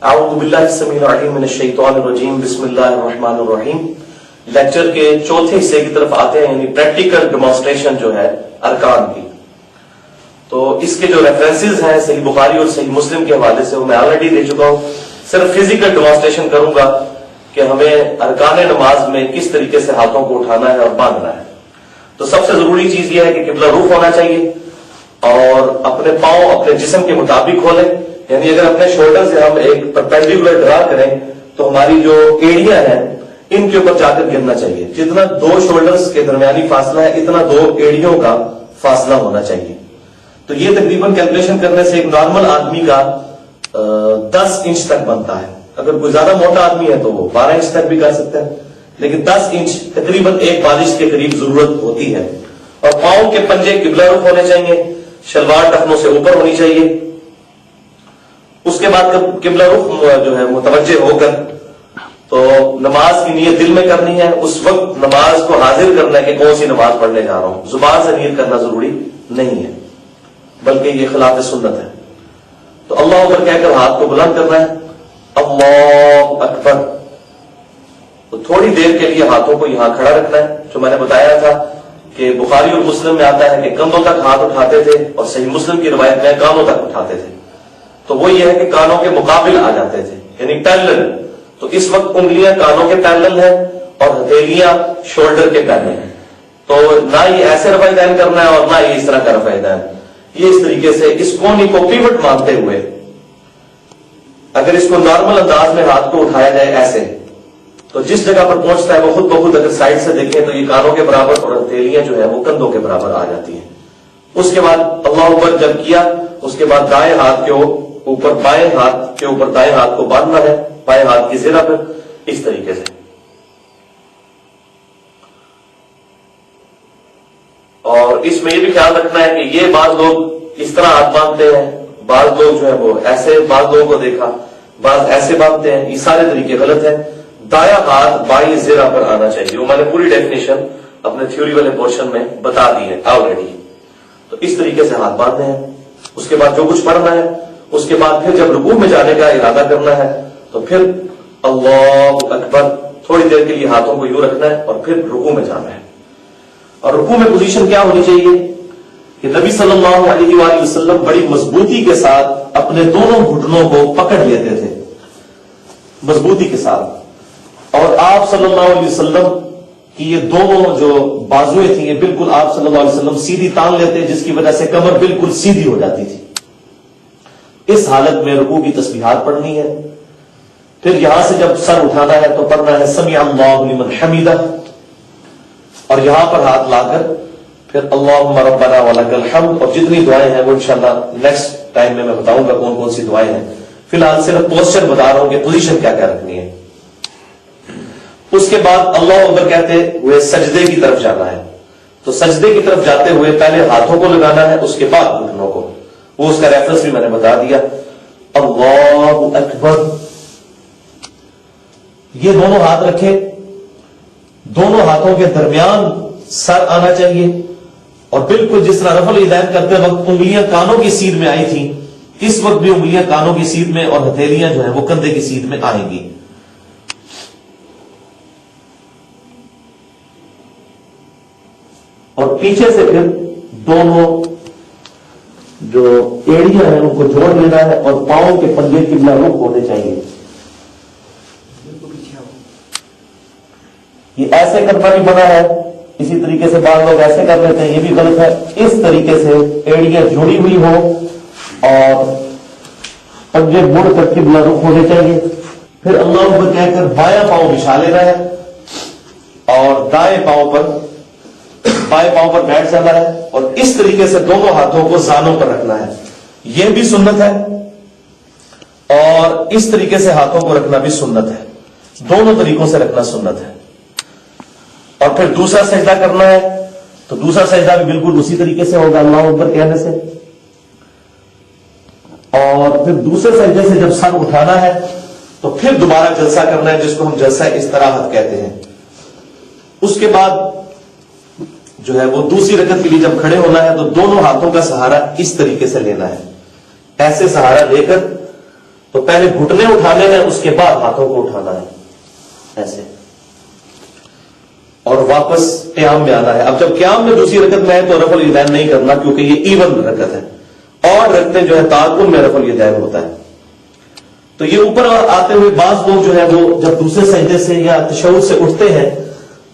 اعوذ باللہ السمیع العلیم من الشیطان الرجیم بسم اللہ الرحمن الرحیم. لیکچر کے چوتھے حصے کی طرف آتے ہیں، یعنی پریکٹیکل ڈیمانسٹریشن جو ہے ارکان کی. تو اس کے جو ریفرنسز ہیں صحیح بخاری اور صحیح مسلم کے حوالے سے وہ میں آلریڈی دے چکا ہوں. صرف فزیکل ڈیمانسٹریشن کروں گا کہ ہمیں ارکان نماز میں کس طریقے سے ہاتھوں کو اٹھانا ہے اور باندھنا ہے. تو سب سے ضروری چیز یہ ہے کہ قبلہ رخ ہونا چاہیے اور اپنے پاؤں اپنے جسم کے مطابق کھولیں. یعنی اگر اپنے شولڈر سے ہم ایک پرپینڈیکولر ڈرا کریں تو ہماری جو ایڑیاں ہیں ان کے اوپر جا کر گرنا چاہیے. جتنا دو شولڈرز کے درمیانی فاصلہ ہے اتنا دو ایڑیوں کا فاصلہ ہونا چاہیے. تو یہ تقریباً کیلکولیشن کرنے سے ایک نارمل آدمی کا 10 انچ تک بنتا ہے. اگر کوئی زیادہ موٹا آدمی ہے تو وہ 12 انچ تک بھی کر سکتا ہے، لیکن 10 انچ تقریباً ایک بالش کے قریب ضرورت ہوتی ہے. اور پاؤں کے پنجے قبلہ رخ ہونے چاہیے، شلوار ٹخنوں سے اوپر ہونی چاہیے. اس کے بعد قبلہ رخ جو ہے متوجہ ہو کر تو نماز کی نیت دل میں کرنی ہے. اس وقت نماز کو حاضر کرنا ہے کہ کون سی نماز پڑھنے جا رہا ہوں. زبان سے نیت کرنا ضروری نہیں ہے بلکہ یہ خلاف سنت ہے. تو اللہ اکبر کہہ کر ہاتھ کو بلند کرنا ہے، اللہ اکبر. تو تھوڑی دیر کے لیے ہاتھوں کو یہاں کھڑا رکھنا ہے. جو میں نے بتایا تھا کہ بخاری اور مسلم میں آتا ہے کہ کندھوں تک ہاتھ اٹھاتے تھے اور صحیح مسلم کی روایت میں کانوں تک اٹھاتے تھے. تو وہ یہ ہے کہ کانوں کے مقابل آ جاتے تھے، یعنی پیرلل. تو اس وقت انگلیاں کانوں کے پیرلل ہیں اور ہتھیلیاں شولڈر کے پیرلل ہیں. تو نہ یہ ایسے رفع دین کرنا ہے اور نہ یہ اس طرح کا رفع دین. یہ اس طریقے سے اس کونی کو پیوٹ مانتے ہوئے اگر اس کو نارمل انداز میں ہاتھ کو اٹھایا جائے ایسے تو جس جگہ پر پہنچتا ہے وہ خود بخود اگر سائڈ سے دیکھیں تو یہ کانوں کے برابر اور ہتھیلیاں جو ہے وہ کندھوں کے برابر آ جاتی ہیں. اس کے بعد اللہ اکبر جب کیا اس کے بعد دائیں ہاتھ کے اوپر بائیں ہاتھ کے اوپر دائیں ہاتھ کو باندھنا ہے، بائیں ہاتھ کی زرہ پر اس طریقے سے. اور اس میں یہ بھی خیال رکھنا ہے کہ یہ بعض لوگ اس طرح ہاتھ باندھتے ہیں، بعض لوگ جو ہے وہ ایسے، بعض لوگوں کو دیکھا بعض ایسے باندھتے ہیں. یہ سارے طریقے غلط ہیں. دایاں ہاتھ بائیں زرہ پر آنا چاہیے. وہ میں نے پوری ڈیفینیشن اپنے تھیوری والے پورشن میں بتا دی ہے آلریڈی. تو اس طریقے سے ہاتھ باندھنے ہیں. اس کے بعد جو کچھ پڑھنا ہے اس کے بعد پھر جب رکوع میں جانے کا ارادہ کرنا ہے تو پھر اللہ اکبر تھوڑی دیر کے لیے ہاتھوں کو یوں رکھنا ہے اور پھر رکوع میں جانا ہے. اور رکوع میں پوزیشن کیا ہونی چاہیے کہ نبی صلی اللہ علیہ وآلہ وسلم بڑی مضبوطی کے ساتھ اپنے دونوں گھٹنوں کو پکڑ لیتے تھے، مضبوطی کے ساتھ. اور آپ صلی اللہ علیہ وسلم کی یہ دونوں جو بازویں تھیں یہ بالکل آپ صلی اللہ علیہ وسلم سیدھی تان لیتے، جس کی وجہ سے کمر بالکل سیدھی ہو جاتی تھی. اس حالت میں رکوع کی تسبیحات پڑھنی ہے. پھر یہاں سے جب سر اٹھانا ہے تو پڑھنا ہے سمیع اللہ لمن حمیدہ، اور یہاں پر ہاتھ لا کر پھر اللہم ربنا ولک الحمد. اور جتنی دعائیں ہیں وہ انشاءاللہ نیکسٹ ٹائم میں بتاؤں گا کون کون سی دعائیں ہیں. فی الحال صرف پوسچر بتا رہا ہوں کہ پوزیشن کیا کیا رکھنی ہے. اس کے بعد اللہ اکبر کہتے ہوئے سجدے کی طرف جانا ہے. تو سجدے کی طرف جاتے ہوئے پہلے ہاتھوں کو لگانا ہے، اس کے بعد گھٹنوں کو. وہ اس کا ریفرنس بھی میں نے بتا دیا. اللہ اکبر. یہ دونوں ہاتھ رکھے، دونوں ہاتھوں کے درمیان سر آنا چاہیے اور بالکل جس طرح رفع الیدین کرتے وقت انگلیاں کانوں کی سیدھ میں آئی تھی اس وقت بھی انگلیاں کانوں کی سیدھ میں اور ہتھیلیاں جو ہیں وہ کندھے کی سیدھ میں آئیں گی. اور پیچھے سے پھر دونوں جو ایڑیاں ہیں ان کو جوڑ لینا ہے اور پاؤں کے پنجے قبلہ رخ ہونے چاہیے. یہ ایسے کرنا بھی بنا ہے، اسی طریقے سے بعض لوگ ایسے کر لیتے ہیں، یہ بھی غلط ہے. اس طریقے سے ایڑیاں جڑی ہوئی ہو اور پنجے مڑ کر قبلہ رخ ہونے چاہیے. پھر اللہ اکبر کہہ کر بایاں پاؤں بچھا لینا ہے اور دائیں پاؤں پر بائیں پاؤں پر بیٹھ جانا ہے اور اس طریقے سے دونوں ہاتھوں کو زانوں پر رکھنا ہے. یہ بھی سنت ہے اور اس طریقے سے ہاتھوں کو رکھنا بھی سنت ہے. دونوں طریقوں سے رکھنا سنت ہے. اور پھر دوسرا سجدہ کرنا ہے تو دوسرا سجدہ بھی بالکل اسی طریقے سے ہوگا اللہ اکبر کہنے سے. اور پھر دوسرے سجدے سے جب سر اٹھانا ہے تو پھر دوبارہ جلسہ کرنا ہے، جس کو ہم جلسہ استراحت کہتے ہیں. اس کے بعد جو ہے وہ دوسری رکعت کے لیے جب کھڑے ہونا ہے تو دونوں ہاتھوں کا سہارا اس طریقے سے لینا ہے. ایسے سہارا لے کر تو پہلے گھٹنے اٹھانے ہیں، اس کے بعد ہاتھوں کو اٹھانا ہے ایسے، اور واپس قیام میں آنا ہے۔ اب جب قیام میں دوسری رکعت میں ہے تو رفع الیدین نہیں کرنا، کیونکہ یہ ایون رکعت ہے، اور رکھتے جو ہے تعاقب میں رفع الیدین ہوتا ہے۔ تو یہ اوپر آتے ہوئے بعض لوگ جو ہے وہ جب دوسرے سجدے سے یا تشہد سے اٹھتے ہیں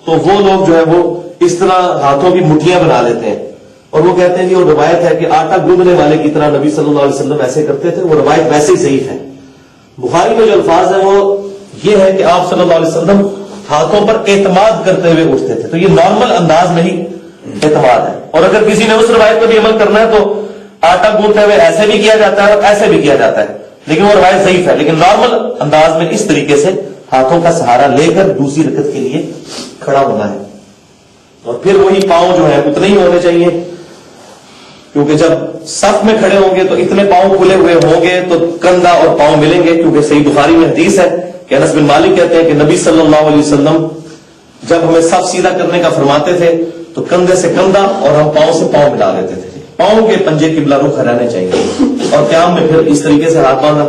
تو وہ لوگ جو ہے وہ اس طرح ہاتھوں کی مٹھیاں بنا لیتے ہیں، اور وہ کہتے ہیں کہ وہ روایت ہے کہ آٹا گوندنے والے کی طرح نبی صلی اللہ علیہ وسلم ایسے کرتے تھے، وہ روایت ویسے ہی ضعیف ہے۔ بخاری میں جو الفاظ ہیں وہ یہ ہے کہ آپ صلی اللہ علیہ وسلم ہاتھوں پر اعتماد کرتے ہوئے اٹھتے تھے، تو یہ نارمل انداز میں ہی اعتماد ہے۔ اور اگر کسی نے اس روایت پر بھی عمل کرنا ہے تو آٹا گوندتے ہوئے ایسے بھی کیا جاتا ہے اور ایسے بھی کیا جاتا ہے، لیکن وہ روایت ضعیف ہے۔ لیکن نارمل انداز میں اس طریقے سے ہاتھوں کا سہارا لے کر دوسری رکعت کے لیے کھڑا ہونا ہے، اور پھر وہی پاؤں جو ہے اتنے ہی ہونے چاہیے، کیونکہ جب صف میں کھڑے ہوں گے تو اتنے پاؤں کھلے ہوئے ہوں گے تو کندھا اور پاؤں ملیں گے، کیونکہ صحیح بخاری میں حدیث ہے کہ انس بن مالک کہتے ہیں کہ نبی صلی اللہ علیہ وسلم جب ہمیں صف سیدھا کرنے کا فرماتے تھے تو کندھے سے کندھا اور ہم پاؤں سے پاؤں ملا لیتے تھے، پاؤں کے پنجے قبلہ رخ رہنے چاہیے، اور قیام میں پھر اس طریقے سے ہاتھ باندھا،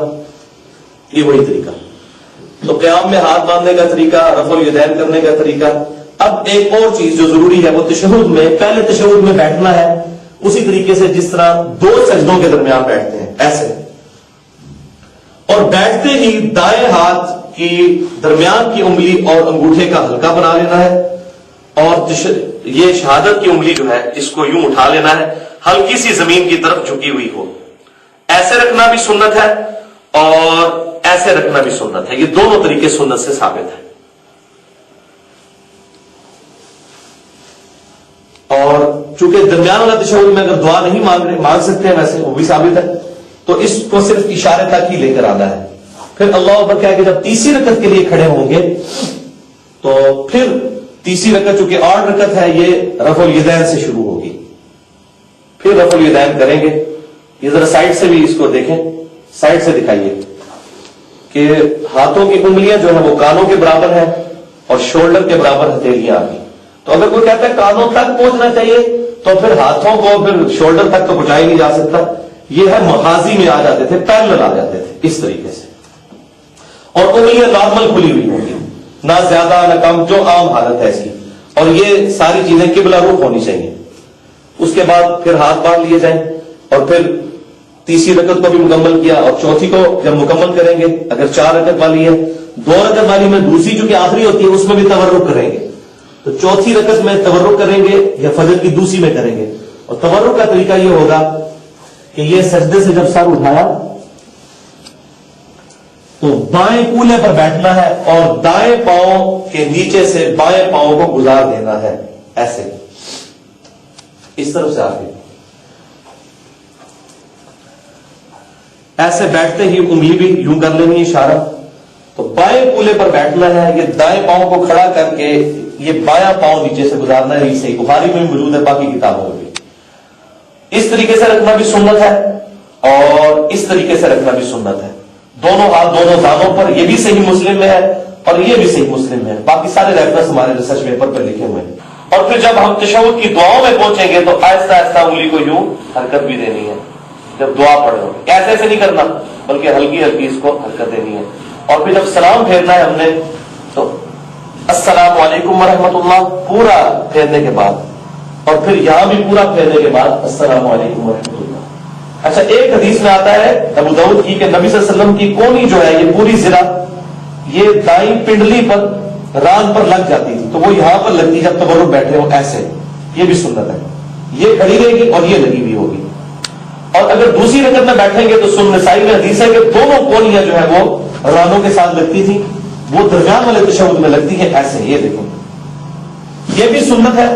یہ وہی طریقہ۔ تو قیام میں ہاتھ باندھنے کا طریقہ، رفع الیدین کرنے کا طریقہ۔ اب ایک اور چیز جو ضروری ہے وہ تشہد میں، پہلے تشہد میں بیٹھنا ہے اسی طریقے سے جس طرح دو سجدوں کے درمیان بیٹھتے ہیں ایسے، اور بیٹھتے ہی دائیں ہاتھ کی درمیان کی انگلی اور انگوٹھے کا ہلکا بنا لینا ہے، اور یہ شہادت کی انگلی جو ہے اس کو یوں اٹھا لینا ہے، ہلکی سی زمین کی طرف جھکی ہوئی ہو۔ ایسے رکھنا بھی سنت ہے اور ایسے رکھنا بھی سنت ہے، یہ دونوں طریقے سنت سے ثابت ہے۔ اور چونکہ درمیان والا تشہد میں اگر دعا نہیں مانگ سکتے ہیں ویسے وہ بھی ثابت ہے، تو اس کو صرف اشارے تک ہی لے کر آنا ہے۔ پھر اللہ اکبر کہہ کے جب تیسری رکعت کے لیے کھڑے ہوں گے تو پھر تیسری رکعت چونکہ 8 رکعت ہے یہ رفع الیدین سے شروع ہوگی، پھر رفع الیدین کریں گے۔ یہ ذرا سائڈ سے بھی اس کو دیکھیں، سائڈ سے دکھائیے کہ ہاتھوں کی انگلیاں جو ہیں وہ کانوں کے برابر ہیں اور شولڈر کے برابر ہتھیلیاں آ گئی۔ تو اگر کوئی کہتا ہے کانوں تک پہنچنا چاہیے تو پھر ہاتھوں کو پھر شولڈر تک تو پہنچایا نہیں جا سکتا، یہ ہے محاذی میں آ جاتے تھے، پیرلل آ جاتے تھے اس طریقے سے، اور انگلیاں نارمل کھلی ہوئی ہوں گی، نہ زیادہ نہ کم، جو عام حالت ہے اس کی، اور یہ ساری چیزیں قبلہ رخ ہونی چاہیے۔ اس کے بعد پھر ہاتھ باندھ لیے جائیں، اور پھر تیسری رکعت کو بھی مکمل کیا، اور چوتھی کو جب مکمل کریں گے اگر 4 رکعت والی ہے، 2 رکعت والی میں دوسری جو کہ آخری ہوتی ہے اس میں بھی تورک کریں گے، تو چوتھی رکعت میں تورک کریں گے یا فجر کی دوسری میں کریں گے۔ اور تورک کا طریقہ یہ ہوگا کہ یہ سجدے سے جب سر اٹھایا تو بائیں کولے پر بیٹھنا ہے اور دائیں پاؤں کے نیچے سے بائیں پاؤں کو گزار دینا ہے ایسے، اس طرف سے آگے ایسے بیٹھتے ہی انگلی بھی یوں کر لینی اشارہ، تو بائیں کولے پر بیٹھنا ہے، یہ دائیں پاؤں کو کھڑا کر کے یہ بایاں پاؤں نیچے سے گزارنا ہے، یہ صحیح بخاری میں بھی موجود ہے، باقی کتابوں میں بھی۔ اس طریقے سے رکھنا بھی سنت ہے اور اس طریقے سے رکھنا بھی سنت ہے، دونوں ہاتھ دونوں دانوں پر، یہ بھی صحیح مسلم میں ہے اور یہ بھی صحیح مسلم میں ہے، باقی سارے ریفرنس ہمارے ریسرچ پیپر پر لکھے ہوئے ہیں۔ اور پھر جب ہم تشہد کی دعاؤں میں پہنچیں گے تو آہستہ آہستہ انگلی کو یوں حرکت بھی دینی ہے، جب دعا پڑھے ہو ایسے ایسے نہیں کرنا بلکہ ہلکی ہلکی اس کو حرکت دینی ہے۔ اور پھر جب سلام پھیرنا ہے ہم نے تو السلام علیکم ورحمۃ اللہ پورا پھیرنے کے بعد، اور پھر یہاں بھی پورا پھیرنے کے بعد السلام علیکم ورحمۃ اللہ۔ اچھا، ایک حدیث میں آتا ہے ابو داؤد کی کہ نبی صلی اللہ علیہ وسلم کی کونی جو ہے یہ پوری زرہ یہ دائیں پنڈلی پر ران پر لگ جاتی تھی، تو وہ یہاں پر لگتی جب تورک بیٹھے ہو ایسے، یہ بھی سنت ہے، یہ کھڑی رہے گی اور یہ لگی ہوئی ہوگی۔ اور اگر دوسری رکعت میں بیٹھیں گے تو سنن نسائی میں حدیث ہے کہ دونوں کونیاں جو ہے وہ رانوں کے ساتھ لگتی تھی، وہ درمیان والے تشہد میں لگتی ہے ایسے، یہ دیکھیں یہ بھی سنت ہے۔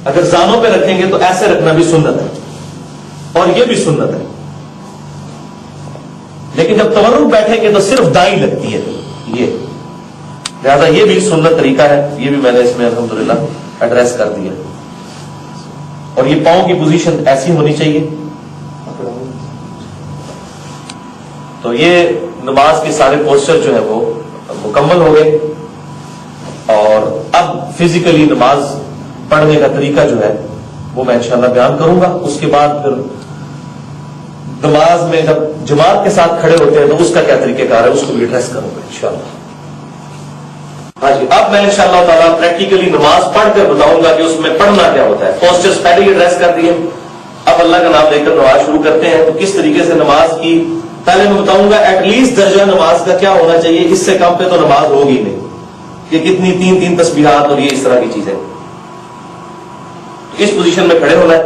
اگر زانوں پہ رکھیں گے تو ایسے رکھنا بھی سنت ہے اور یہ بھی سنت ہے، لیکن جب تورک بیٹھیں گے تو صرف دائیں لگتی ہے یہ، لہذا یہ بھی سنت طریقہ ہے، یہ بھی میں نے اس میں الحمدللہ ایڈریس کر دیا۔ اور یہ پاؤں کی پوزیشن ایسی ہونی چاہیے۔ تو یہ نماز کے سارے پوسچر جو ہے وہ مکمل ہو گئے، اور اب فزیکلی نماز پڑھنے کا طریقہ جو ہے وہ میں انشاءاللہ بیان کروں گا۔ اس کے بعد پھر نماز میں جب جماعت کے ساتھ کھڑے ہوتے ہیں تو اس کا کیا طریقہ کار ہے، اس کو بھی ایڈریس کروں گا انشاءاللہ۔ ہاں جی، اب میں انشاءاللہ تعالیٰ پریکٹیکلی نماز پڑھ کر بتاؤں گا کہ اس میں پڑھنا کیا ہوتا ہے۔ پوسچرز پہلے ہی ایڈریس کر دیے، اب اللہ کا نام لے کر نماز شروع کرتے ہیں۔ تو کس طریقے سے نماز کی پہلے میں بتاؤں گا ایٹ لیسٹ درجہ نماز کا کیا ہونا چاہیے، اس سے کم پہ تو نماز ہوگی نہیں، کہ کتنی 3 تسبیحات اور یہ اس طرح کی چیزیں۔ اس پوزیشن میں کھڑے ہونا ہے،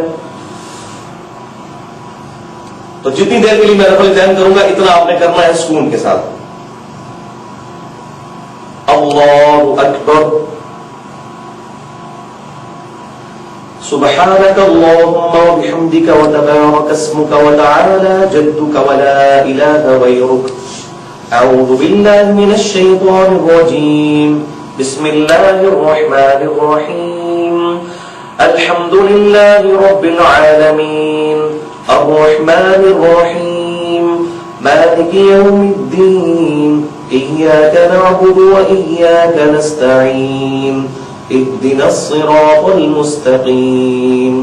تو جتنی دیر کے لیے میں رفع الذہن کروں گا اتنا آپ نے کرنا ہے سکون کے ساتھ۔ اللہ اکبر، سبحانك اللهم وبحمدك وتبارك اسمك وتعالى جدك ولا إله غيرك، أعوذ بالله من الشيطان الرجيم، بسم الله الرحمن الرحيم، الحمد لله رب العالمين، الرحمن الرحيم، مالك يوم الدين، إياك نعبد وإياك نستعين، اهدنا الصراط المستقيم،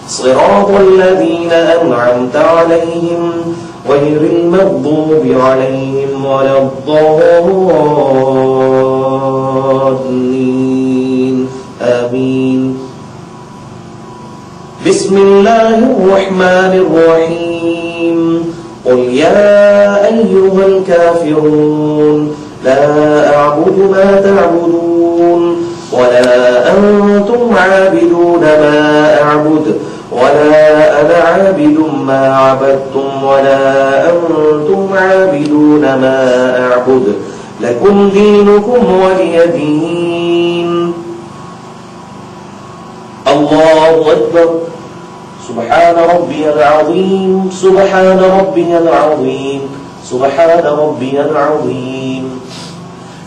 صراط الذين أنعمت عليهم غير المغضوب عليهم ولا الضالين، آمين۔ بسم الله الرحمن الرحيم، قل يا أيها الكافرون لا أعبد ما تعبدون ولا أنتم عابدون ما أعبد ولا أنا عابد ما عبدتم ولا أنتم عابدون ما أعبد لكم دينكم ولي دين۔ الله أكبر، سبحان ربي العظيم، سبحان ربي العظيم، سبحان ربي العظيم،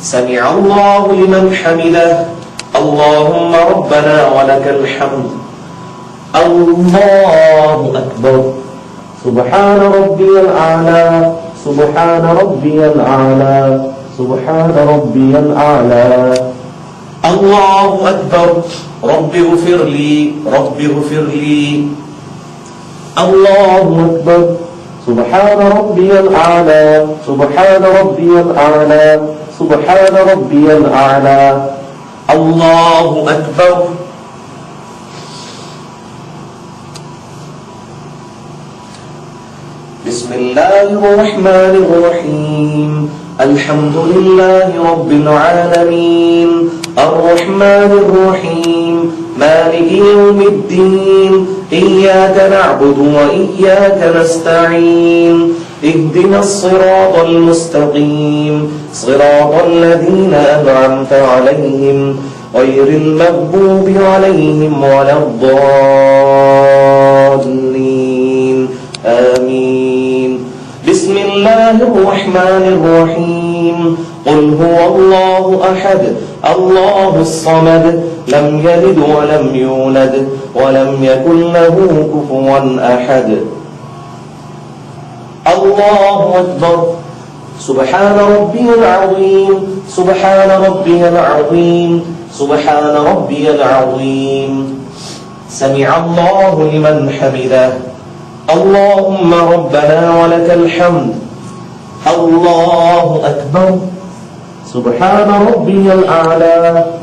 سمع الله لمن حمده، اللهم ربنا ولك الحمد، الله أكبر، سبحان ربي الأعلى، سبحان ربي الأعلى، سبحان ربي الأعلى، الله أكبر، رب اغفر لي، رب اغفر لي، الله أكبر، سبحان ربي الأعلى، سبحان ربي الأعلى، سبحان ربي الأعلى، الله أكبر۔ بسم الله الرحمن الرحيم، الحمد لله رب العالمين، الرحمن الرحيم، مالك يوم الدين، إياك نعبد وإياك نستعين، اهدنا الصراط المستقيم، صراط الذين أنعمت عليهم غير المغضوب عليهم ولا الضالين، آمين۔ بسم الله الرحمن الرحيم، قل هو الله أحد، الله الصمد، لم يلد ولم يولد ولم يكن له كفوا أحد، الله أكبر، سبحان ربي العظيم، سبحان ربي العظيم، سبحان ربي العظيم، سمع الله لمن حمده، اللهم ربنا ولك الحمد، الله أكبر، سبحان ربي الأعلى،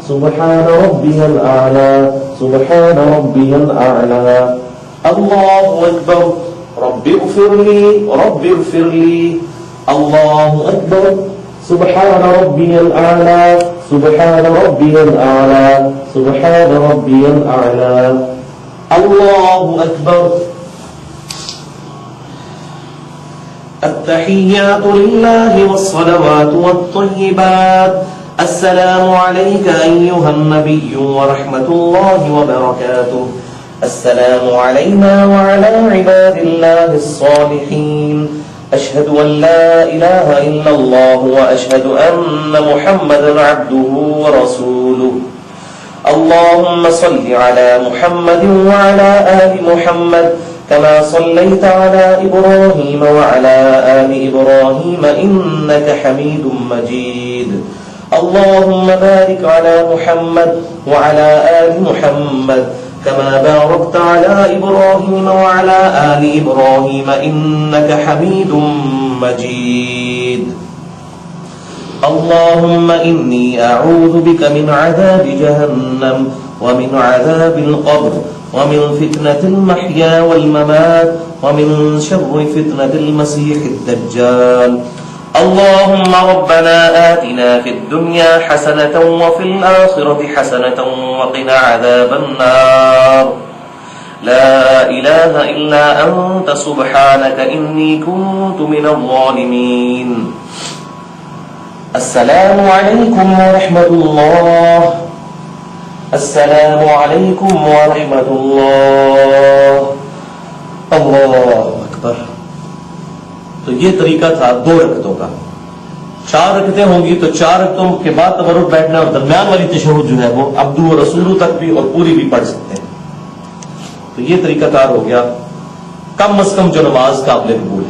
سبحان ربي الأعلى، سبحان ربي الأعلى، الله أكبر، رب اغفر لي، رب اغفر لي، الله أكبر، سبحان ربي الأعلى، سبحان ربي الأعلى، سبحان ربي الأعلى، الله أكبر۔ التحيات لله والصلوات والطيبات، السلام عليك أيها النبي ورحمة الله وبركاته، السلام علينا وعلى عباد الله الصالحين، أشهد أن لا إله إلا الله وأشهد أن محمدا عبده ورسوله، اللهم صل على محمد وعلى آل محمد كما صليت على إبراهيم وعلى آل إبراهيم إنك حميد مجيد، اللهم بارك على محمد وعلى آل محمد كما باركت على إبراهيم وعلى آل إبراهيم إنك حميد مجيد. اللهم إني أعوذ بك من عذاب جهنم ومن عذاب القبر ومن فتنة المحيا والممات ومن شر فتنة المسيح الدجال. اللهم ربنا آتنا في الدنيا حسنة وفي الآخرة حسنة وقنا عذاب النار. لا إله إلا أنت سبحانك إني كنت من الظالمين. السلام علیکم ورحمۃ اللہ. السلام علیکم ورحمۃ اللہ. اللہ اکبر. تو یہ طریقہ تھا 2 رکعتوں کا. 4 رکعتیں ہوں گی تو 4 رکعتوں کے بعد تورک بیٹھنا اور درمیان والی تشہد جو ہے وہ عبدو و رسولو تک بھی اور پوری بھی پڑھ سکتے ہیں. تو یہ طریقہ کار ہو گیا کم از کم جو نماز قابل قبول